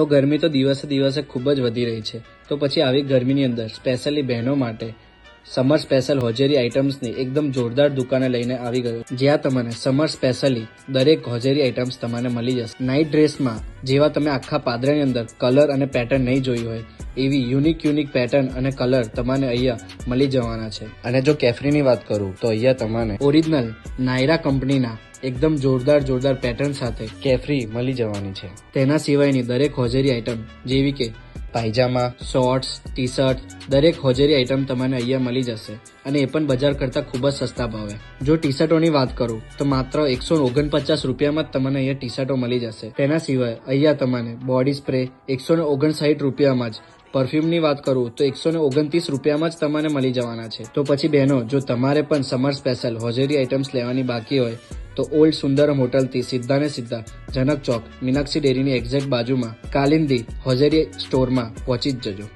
તો ગરમી તો દિવસે દિવસે ખૂબ જ વધી રહી છે, તો પછી આવી ગરમીની અંદર સ્પેશિયલી બહેનો માટે સમર સ્પેશિયલ હોજરી આઇટમ્સની એકદમ જોરદાર દુકાને લઈને આવી ગયો, જ્યાં તમને સમર સ્પેશિયલી દરેક હોજરી આઇટમ્સ તમને મળી જશે. નાઇટ ડ્રેસમાં જેવા તમે આખા પાદરાની અંદર કલર અને પેટર્ન નહીં જોઈ હોય એવી યુનિક પેટર્ન અને કલર તમને અહીંયા મળી જવાના છે. અને જો કેફરીની વાત કરું તો અહીંયા તમને ઓરિજિનલ નાયરા કંપનીના એકદમ જોરદાર પેટર્ન સાથે કેફરી મળી જવાની છે. તેના સિવાયની દરેક હોજરી આઇટમ જેવી કે પાયજામા, શોર્ટ્સ, ટી શર્ટ, દરેક હોજરી આઇટમ તમને અહીંયા મળી જશે અને એ પણ બજાર કરતાં ખૂબ જ સસ્તા ભાવે. જો ટી શર્ટોની વાત કરું તો માત્ર 149 રૂપિયામાં જ તમને અહીંયા ટી શર્ટો મળી જશે. તેના સિવાય અહીંયા તમને બોડી સ્પ્રે 159 રૂપિયામાં જ, પરફ્યુમની વાત કરું તો 129 રૂપિયામાં જ તમને મળી જવાના છે. તો પછી બહેનો, જો તમારે પણ સમર સ્પેશિયલ હોજરી આઇટમ્સ લેવાની બાકી હોય તો ઓલ્ડ સુંદરમ હોટલથી સીધા ને સીધા જનક ચોક મીનાક્ષી ડેરીની એક્ઝેક્ટ બાજુમાં કાલિંદી હોજરી સ્ટોરમાં પહોંચી જ જજો.